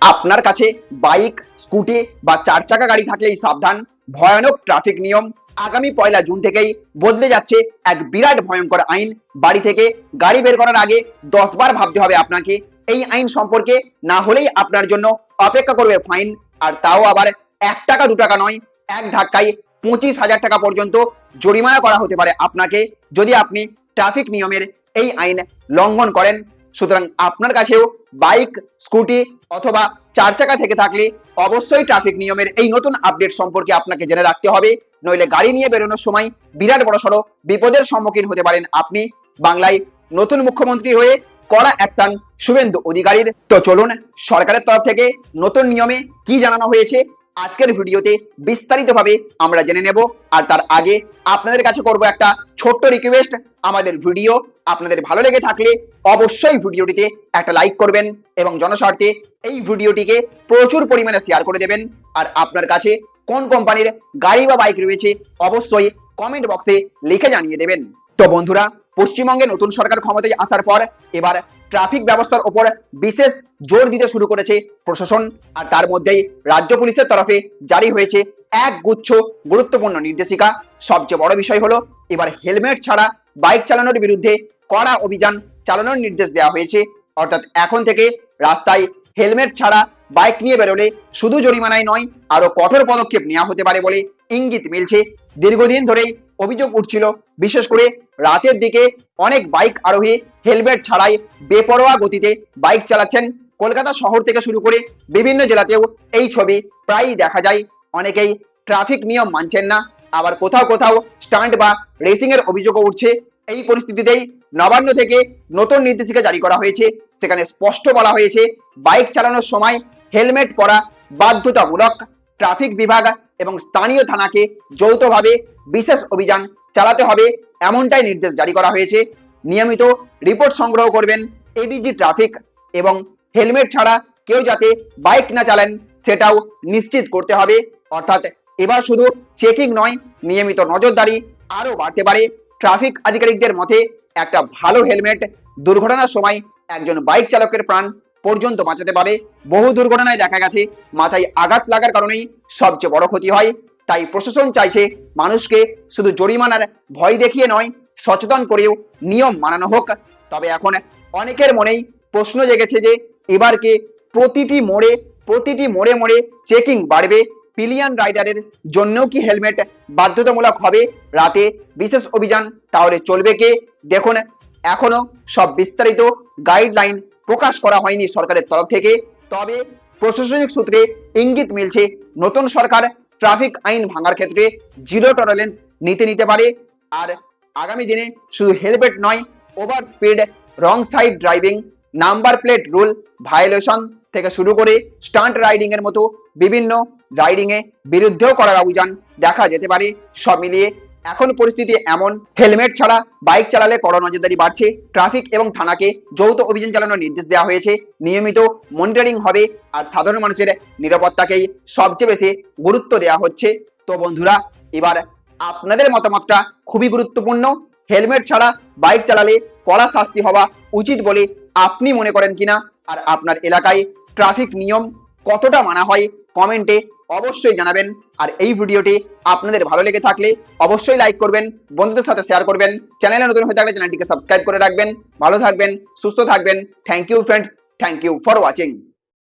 আপনার কাছে bike, scooty বা চার চাকা গাড়ি থাকলেই সাবধান, ভয়ানক ট্রাফিক নিয়ম আগামী 1 জুন থেকেই বদলে যাচ্ছে। এক বিরাট ভয়ঙ্কর আইন। বাড়ি থেকে গাড়ি বের করার আগে 10 বার ভাবতে হবে আপনাকে। এই আইন সম্পর্কে না হলেই আপনার জন্য অপেক্ষা করবে ফাইন, আর তাও আবার 1 টাকা 2 টাকা নয়, এক ধাক্কায় 25,000 টাকা পর্যন্ত জরিমানা করা হতে পারে আপনাকে, যদি আপনি ট্রাফিক নিয়মের এই আইন লঙ্ঘন করেন। সুতরাং আপনার কাছেও বাইক, স্কুটি অথবা চার চাকা থেকে থাকলে অবশ্যই ট্রাফিক নিয়মের এই নতুন আপডেট সম্পর্কে আপনাকে জেনে রাখতে হবে, নইলে গাড়ি নিয়ে বেরোনোর সময় বিরাট বড়সড় বিপদের সম্মুখীন হতে পারেন আপনি। বাংলায় নতুন মুখ্যমন্ত্রী হয়ে কড়া অ্যাকশন শুভেন্দু অধিকারীর। তো চলুন সরকারের তরফ থেকে নতুন নিয়মে কি জানানো হয়েছে আজকের ভিডিওতে বিস্তারিতভাবে আমরা জেনে নেব। আর তার আগে আপনাদের কাছে করব একটা ছোট্ট রিকোয়েস্ট, আমাদের ভিডিও আপনাদের ভালো লেগে থাকলে অবশ্যই ভিডিওটিতে একটা লাইক করবেন এবং জনস্বার্থে এই ভিডিওটিকে প্রচুর পরিমাণে শেয়ার করে দেবেন। আর আপনার কাছে কোন কোম্পানির গাড়ি বা বাইক রয়েছে অবশ্যই কমেন্ট বক্সে লিখে জানিয়ে দেবেন। তো বন্ধুরা, পশ্চিমবঙ্গে নতুন সরকার ক্ষমতায় আসার পর এবার ট্রাফিক ব্যবস্থার উপর বিশেষ জোর দিতে শুরু করেছে প্রশাসন। আর তার মধ্যেই রাজ্য পুলিশের তরফে জারি হয়েছে এক গুচ্ছ গুরুত্বপূর্ণ নির্দেশিকা। সবচেয়ে বড় বিষয় হলো এবার হেলমেট ছাড়া বাইক চালানোর বিরুদ্ধে কড়া অভিযান চালানোর নির্দেশ দেওয়া হয়েছে। অর্থাৎ এখন থেকে রাস্তায় হেলমেট ছাড়া বাইক নিয়ে বেরোলে শুধু জরিমানায় নয়, আরো কঠোর পদক্ষেপ নেওয়া হতে পারে বলে ইঙ্গিত মিলছে। দীর্ঘদিন ধরেই অভিযোগ উঠছিল, বিশেষ করে রাতের দিকে অনেক বাইক আরোহী হেলমেট ছাড়াই বেপরোয়া গতিতে বাইক চালাচ্ছেন। কলকাতা শহর থেকে শুরু করে বিভিন্ন জেলাতেও এই ছবি প্রায়ই দেখা যায়। অনেকেই ট্রাফিক নিয়ম মানছেন না, আবার কোথাও কোথাও স্টান্ট বা রেসিং এর অভিযোগও উঠছে। এই পরিস্থিতিতেই নবান্ন থেকে নতুন নির্দেশিকা জারি করা হয়েছে। সেখানে স্পষ্ট বলা হয়েছে বাইক চালানোর সময় হেলমেট পরা বাধ্যতামূলক। ট্রাফিক বিভাগ এবং স্থানীয় থানাকে যৌথভাবে বিশেষ অভিযান চালাতে হবে, এমনটাই নির্দেশ জারি করা হয়েছে। নিয়মিত রিপোর্ট সংগ্রহ করবেন এডিজি ট্রাফিক, এবং হেলমেট ছাড়া কেউ যাতে বাইক না চালান সেটাও নিশ্চিত করতে হবে। অর্থাৎ এবার শুধু চেকিং নয়, নিয়মিত নজরদারি আরো বাড়তে পারে। ট্রাফিক আধিকারিকদের মতে একটা ভালো হেলমেট দুর্ঘটনার সময় একজন বাইক চালকের প্রাণ পর্যন্ত বাঁচাতে পারে। বহু দুর্ঘটনায় দেখা গেছে মাথায় আঘাত লাগার কারণেই সবচেয়ে বড় ক্ষতি হয়। তাই প্রশাসন চাইছে মানুষকে শুধু জরিমানার ভয় দেখিয়ে নয়, সচেতন করেও নিয়ম মানানো হোক। তবে এখন অনেকের মনেই প্রশ্ন জেগেছে যে এবার কি প্রতিটি মোড়ে মোড়ে চেকিং বাড়বে? পিলিয়ন রাইডারের জন্যও কি হেলমেট বাধ্যতামূলক হবে? রাতে বিশেষ অভিযান তাহলে চলবে কে? দেখুন, এখনো সব বিস্তারিত গাইডলাইন প্রকাশ করা হয়নি সরকারের তরফ থেকে। তবে প্রশাসনিক সূত্রে ইঙ্গিত মিলছে নতুন সরকার ট্রাফিক আইন ভাঙার ক্ষেত্রে জিরো টলারেন্স নীতি নিতে পারে। আর আগামী দিনে শুধু হেলমেট নয়, over speed, wrong side driving, number plate rule violation থেকে শুরু করে স্টান্ট রাইডিং এর মতো বিভিন্ন রাইডিং এ বিরুদ্ধেও করার অভিযান দেখা যেতে পারে। সব মিলিয়ে এখন পরিস্থিতি এমন, হেলমেট ছাড়া বাইক চালালে কড়া নজরদারি বাড়ছে। ট্রাফিক এবং থানাকে যৌথ অভিযান চালানোর নির্দেশ দেওয়া হয়েছে। নিয়মিত মনিটরিং হবে, আর সাধারণ মানুষের নিরাপত্তাকেই সবচেয়ে বেশি গুরুত্ব দেওয়া হচ্ছে। তো বন্ধুরা, এবার আপনাদের মতামতটা খুবই গুরুত্বপূর্ণ। হেলমেট ছাড়া বাইক চালালে কড়া শাস্তি হওয়া উচিত বলে আপনি মনে করেন কিনা? আর আপনার এলাকায় ট্রাফিক নিয়ম কতটা মানা হয় কমেন্টে অবশ্যই জানাবেন। আর এই ভিডিওটি আপনাদের ভালো লেগে থাকলে অবশ্যই লাইক করবেন, বন্ধুদের সাথে শেয়ার করবেন। চ্যানেলে নতুন হয়ে থাকলে চ্যানেলটিকে সাবস্ক্রাইব করে রাখবেন। ভালো থাকবেন, সুস্থ থাকবেন। Thank you friends, thank you for watching.